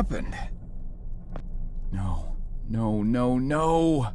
happened? No, no, no, no!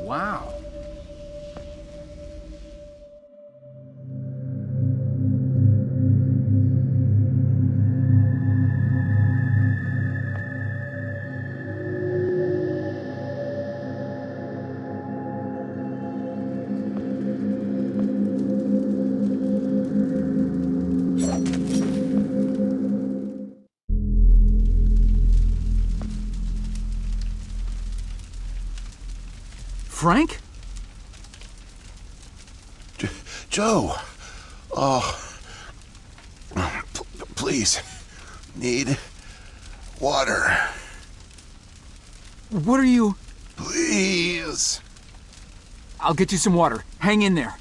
Wow. Frank? Joe! Oh. Please. Need water. What are you... Please. I'll get you some water. Hang in there.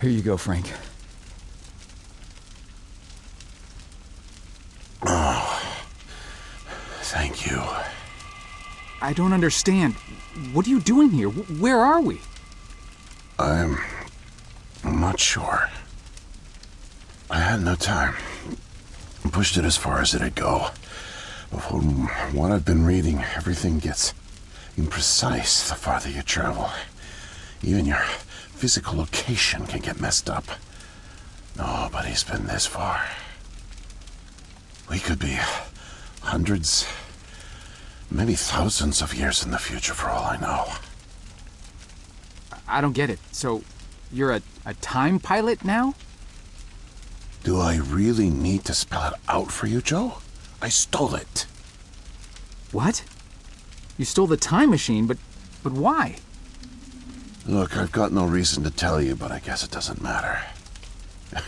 Here you go, Frank. Oh, thank you. I don't understand. What are you doing here? Where are we? I'm not sure. I had no time. Pushed it as far as it'd go. But from what I've been reading, everything gets imprecise the farther you travel. Even your physical location can get messed up. Nobody's been this far. We could be hundreds, maybe thousands of years in the future for all I know. I don't get it. So, You're a time pilot now? Do I really need to spell it out for you, Joe? I stole it. What? You stole the time machine, but why? Look, I've got no reason to tell you, but I guess it doesn't matter.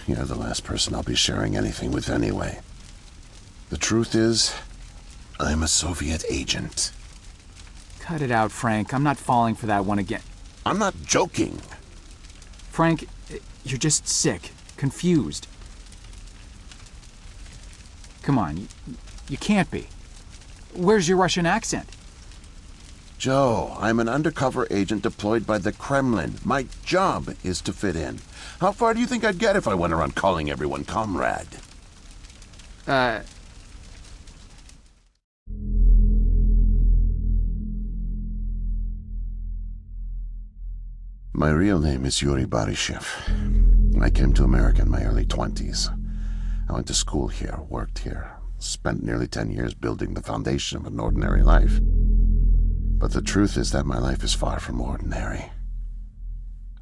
You're the last person I'll be sharing anything with anyway. The truth is, I'm a Soviet agent. Cut it out, Frank. I'm not falling for that one again. I'm not joking. Frank, you're just sick, confused. Come on, you can't be. Where's your Russian accent? Joe, I'm an undercover agent deployed by the Kremlin. My job is to fit in. How far do you think I'd get if I went around calling everyone comrade? My real name is Yuri Barishev. I came to America in my early 20s. I went to school here, worked here, spent nearly 10 years building the foundation of an ordinary life. But the truth is that my life is far from ordinary.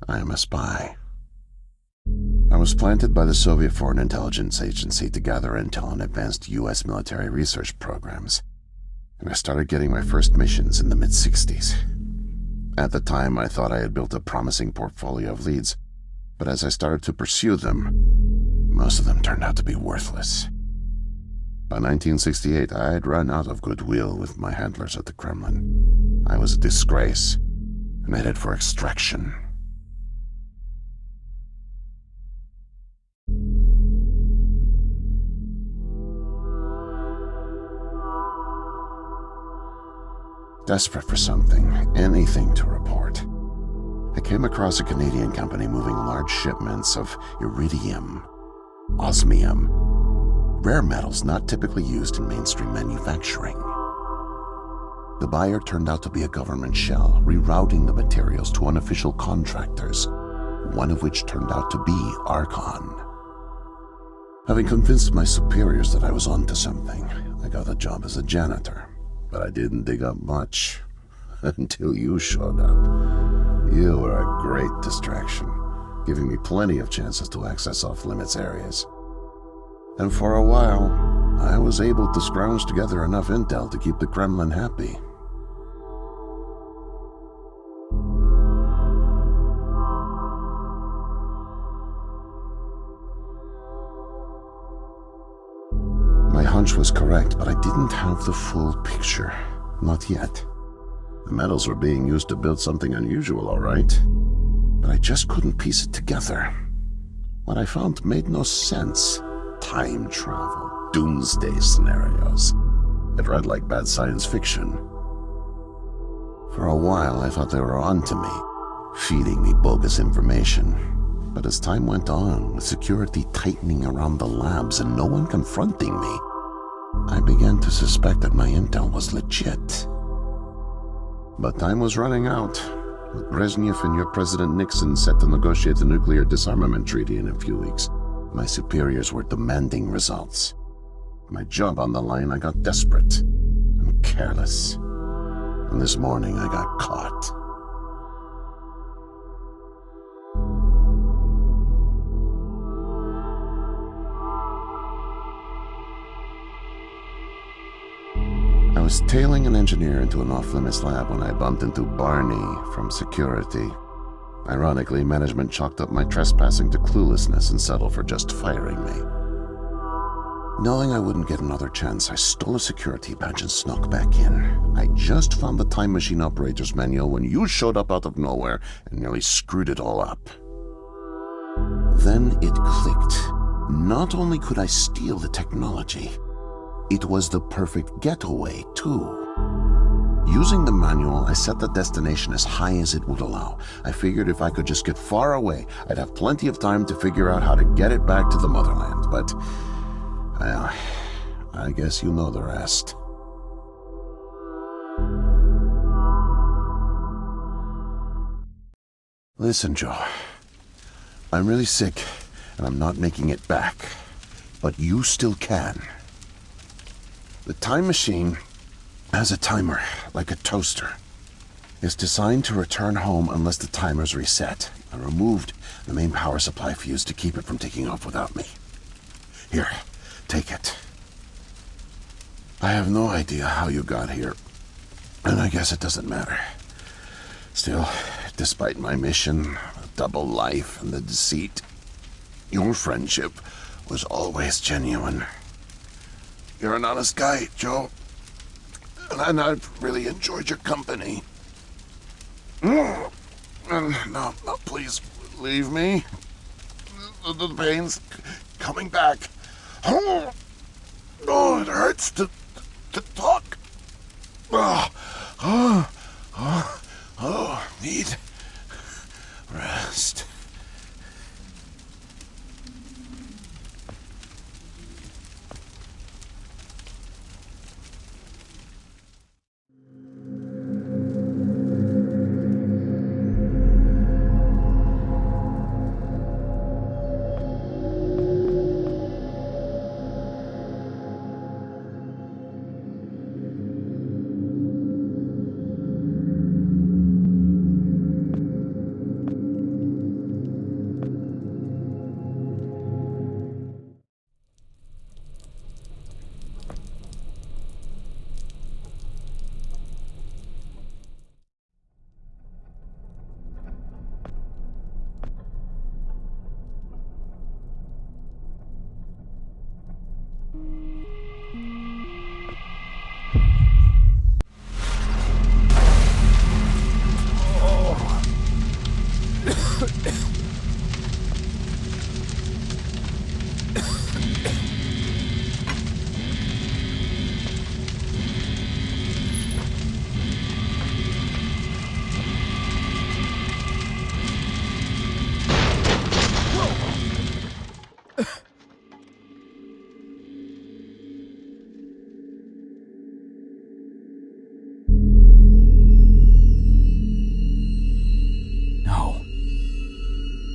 I am a spy. I was planted by the Soviet Foreign Intelligence Agency to gather intel on advanced U.S. military research programs, and I started getting my first missions in the mid-60s. At the time, I thought I had built a promising portfolio of leads, but as I started to pursue them, most of them turned out to be worthless. By 1968, I had run out of goodwill with my handlers at the Kremlin. I was a disgrace, and headed for extraction. Desperate for something, anything to report, I came across a Canadian company moving large shipments of iridium, osmium, rare metals not typically used in mainstream manufacturing. The buyer turned out to be a government shell, rerouting the materials to unofficial contractors, one of which turned out to be Archon. Having convinced my superiors that I was onto something, I got a job as a janitor. But I didn't dig up much until you showed up. You were a great distraction, giving me plenty of chances to access off-limits areas. And for a while, I was able to scrounge together enough intel to keep the Kremlin happy. My hunch was correct, but I didn't have the full picture. Not yet. The metals were being used to build something unusual, all right. But I just couldn't piece it together. What I found made no sense. Time travel, doomsday scenarios. It read like bad science fiction. For a while, I thought they were onto me, feeding me bogus information. But as time went on, with security tightening around the labs and no one confronting me, I began to suspect that my intel was legit. But time was running out, with Brezhnev and your President Nixon set to negotiate the nuclear disarmament treaty in a few weeks. My superiors were demanding results. My job on the line, I got desperate and careless. And this morning, I got caught. I was tailing an engineer into an off-limits lab when I bumped into Barney from security. Ironically, management chalked up my trespassing to cluelessness and settled for just firing me. Knowing I wouldn't get another chance, I stole a security badge and snuck back in. I just found the time machine operator's manual when you showed up out of nowhere and nearly screwed it all up. Then it clicked. Not only could I steal the technology, it was the perfect getaway, too. Using the manual, I set the destination as high as it would allow. I figured if I could just get far away, I'd have plenty of time to figure out how to get it back to the motherland. But, well, I guess you know the rest. Listen, Joe. I'm really sick, and I'm not making it back. But you still can. The time machine has a timer, like a toaster. It's designed to return home unless the timer's reset. I removed the main power supply fuse to keep it from taking off without me. Here, take it. I have no idea how you got here, and I guess it doesn't matter. Still, despite my mission, double life, and the deceit, your friendship was always genuine. You're an honest guy, Joe, and I've really enjoyed your company. No, please, leave me. The pain's coming back. Oh, it hurts to talk. Need rest.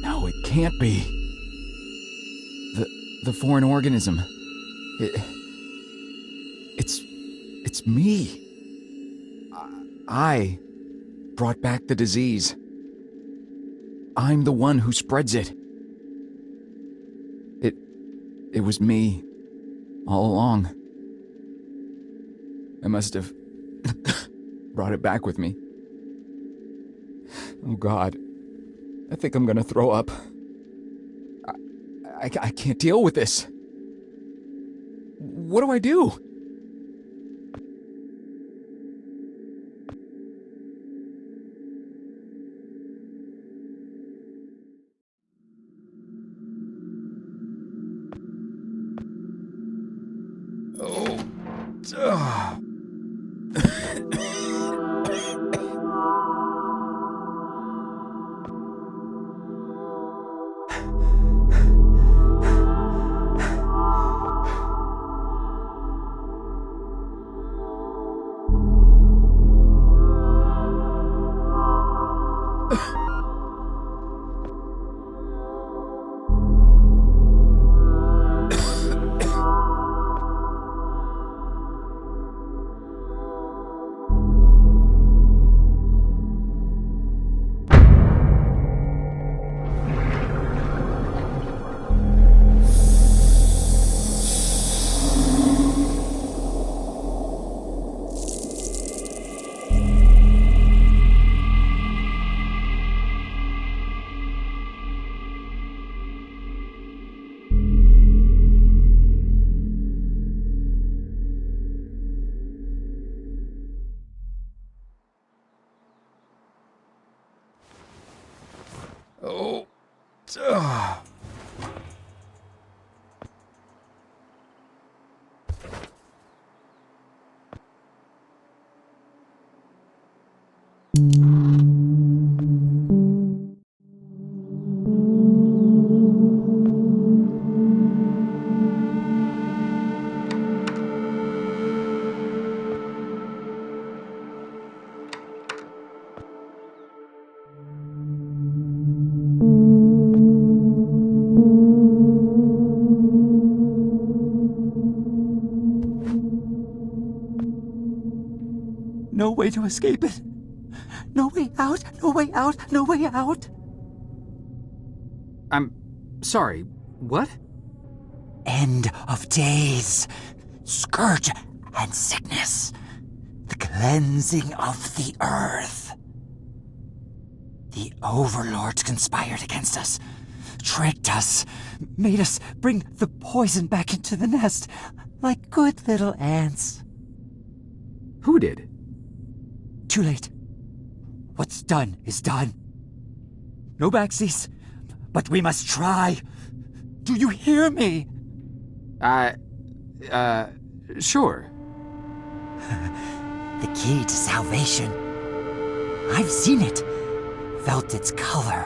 No, it can't be. The foreign organism. It's me. I brought back the disease. I'm the one who spreads it. It was me all along. I must have brought it back with me. Oh God, I think I'm gonna throw up. I can't deal with this. What do I do? Oh. Ugh. Oh. Ugh. No way to escape it. No way out! No way out! No way out! I'm sorry, what? End of days. Scourge and sickness. The cleansing of the earth. The overlords conspired against us. Tricked us. Made us bring the poison back into the nest. Like good little ants. Who did? Too late. What's done is done. No backsies, but we must try. Do you hear me? Sure. The key to salvation. I've seen it, felt its color,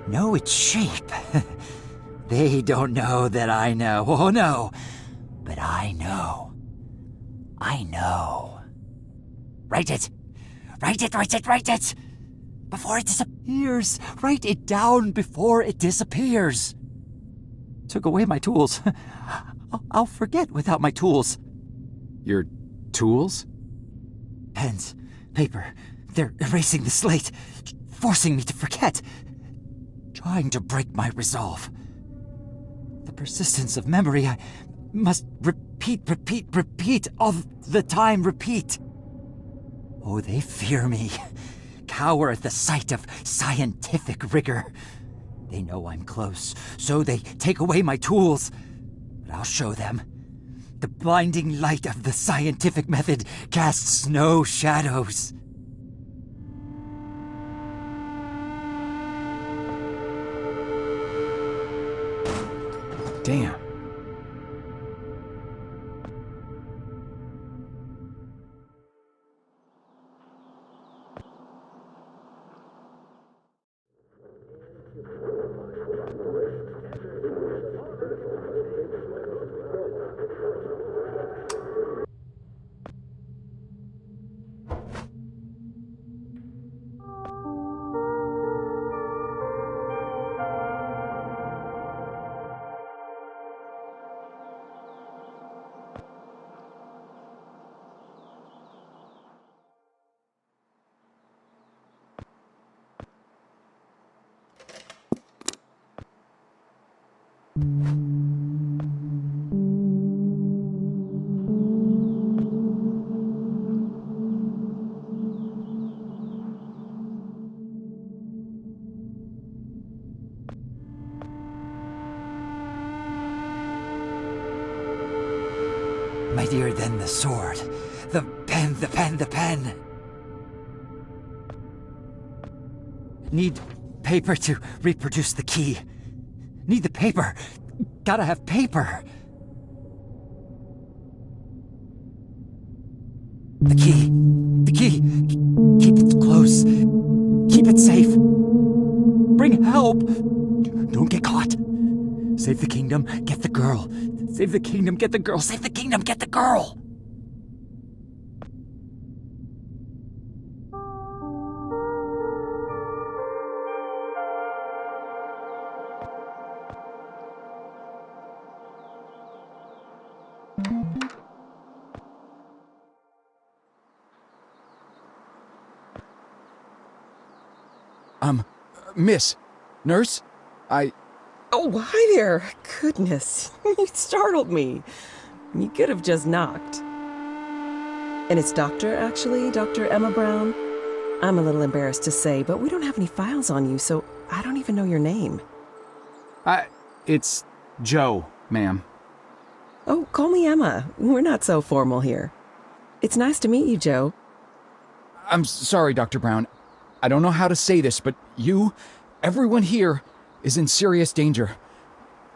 know its shape. They don't know that I know. Oh no, but I know. I know. Write it. Write it, write it, write it! Before it disappears. Write it down before it disappears. Took away my tools. I'll forget without my tools. Your tools? Pens, paper, they're erasing the slate, forcing me to forget, trying to break my resolve. The persistence of memory, I must repeat, all the time repeat. Oh, they fear me, cower at the sight of scientific rigor. They know I'm close, so they take away my tools. But I'll show them. The blinding light of the scientific method casts no shadows. Damn. Mightier than the sword. The pen, the pen, the pen. Need paper to reproduce the key. Need the paper. Gotta have paper. The key. The key. Keep it close. Keep it safe. Bring help. Don't get caught. Save the kingdom, get the girl. Save the kingdom, get the girl. Save the kingdom, get the girl. Miss, nurse, Oh, hi there. Goodness, you startled me. You could have just knocked. And it's Doctor, actually, Dr. Emma Brown. I'm a little embarrassed to say, but we don't have any files on you, so I don't even know your name. it's Joe, ma'am. Oh, call me Emma. We're not so formal here. It's nice to meet you, Joe. I'm sorry, Dr. Brown. I don't know how to say this, but everyone here, is in serious danger.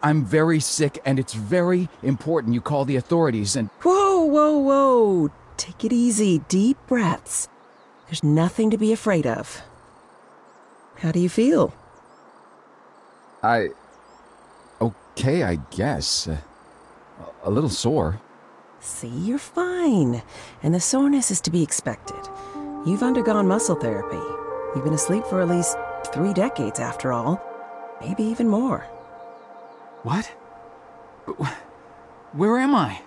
I'm very sick, and it's very important you call the authorities and... Whoa, whoa, whoa. Take it easy. Deep breaths. There's nothing to be afraid of. How do you feel? Okay, I guess. A little sore. See, you're fine. And the soreness is to be expected. You've undergone muscle therapy. You've been asleep for at least 3 decades, after all. Maybe even more. What? Where am I?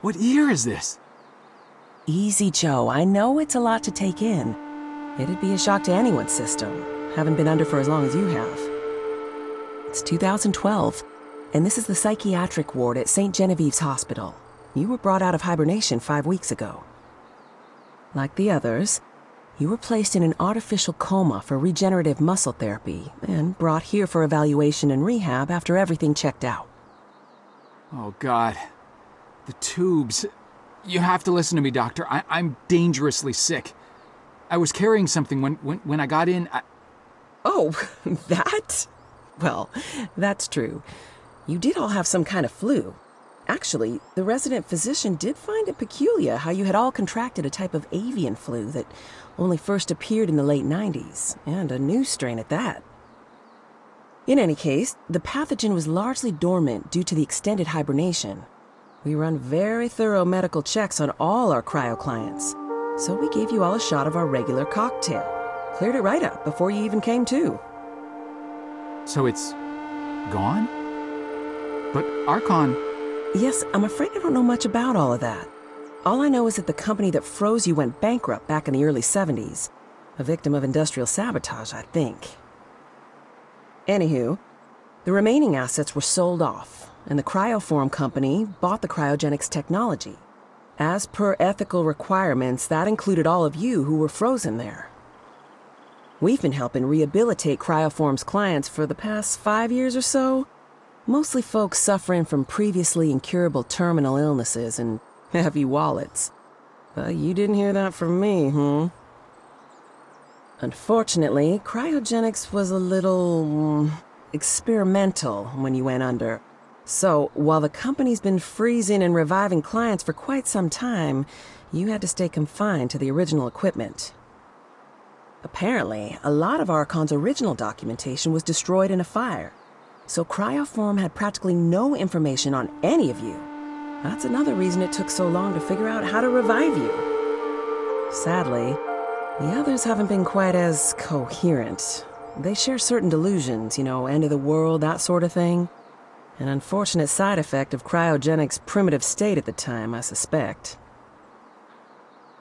What year is this? Easy, Joe. I know it's a lot to take in. It'd be a shock to anyone's system, having been under for as long as you have. It's 2012, and this is the psychiatric ward at St. Genevieve's Hospital. You were brought out of hibernation 5 weeks ago. Like the others, you were placed in an artificial coma for regenerative muscle therapy and brought here for evaluation and rehab after everything checked out. Oh, God. The tubes. You have to listen to me, Doctor. I'm dangerously sick. I was carrying something when I got in. Oh, that? Well, that's true. You did all have some kind of flu. Actually, the resident physician did find it peculiar how you had all contracted a type of avian flu that only first appeared in the late 90s, and a new strain at that. In any case, the pathogen was largely dormant due to the extended hibernation. We run very thorough medical checks on all our cryo clients, so we gave you all a shot of our regular cocktail. Cleared it right up before you even came to. So it's gone? But Archon... Yes, I'm afraid I don't know much about all of that. All I know is that the company that froze you went bankrupt back in the early 70s. A victim of industrial sabotage, I think. Anywho, the remaining assets were sold off, and the Cryoform company bought the cryogenics technology. As per ethical requirements, that included all of you who were frozen there. We've been helping rehabilitate Cryoform's clients for the past 5 years or so. Mostly folks suffering from previously incurable terminal illnesses and heavy wallets. But you didn't hear that from me, Unfortunately, cryogenics was a little experimental when you went under. So, while the company's been freezing and reviving clients for quite some time, you had to stay confined to the original equipment. Apparently, a lot of Archon's original documentation was destroyed in a fire. So Cryoform had practically no information on any of you. That's another reason it took so long to figure out how to revive you. Sadly, the others haven't been quite as coherent. They share certain delusions, end of the world, that sort of thing. An unfortunate side effect of cryogenics' primitive state at the time, I suspect.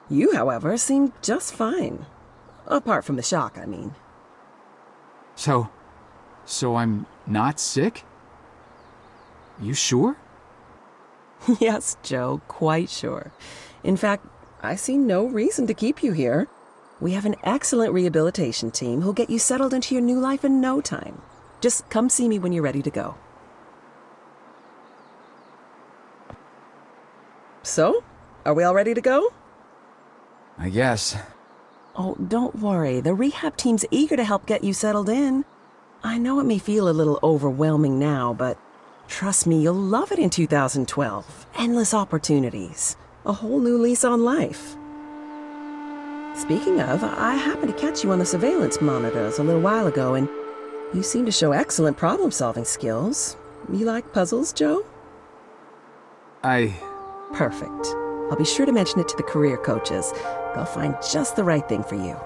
You, however, seemed just fine. Apart from the shock, I mean. So I'm not sick? You sure? Yes, Joe, quite sure. In fact, I see no reason to keep you here. We have an excellent rehabilitation team who'll get you settled into your new life in no time. Just come see me when you're ready to go. So, are we all ready to go? I guess. Oh, don't worry. The rehab team's eager to help get you settled in. I know it may feel a little overwhelming now, but trust me, you'll love it in 2012. Endless opportunities. A whole new lease on life. Speaking of, I happened to catch you on the surveillance monitors a little while ago, and you seem to show excellent problem-solving skills. You like puzzles, Joe? Perfect. I'll be sure to mention it to the career coaches. They'll find just the right thing for you.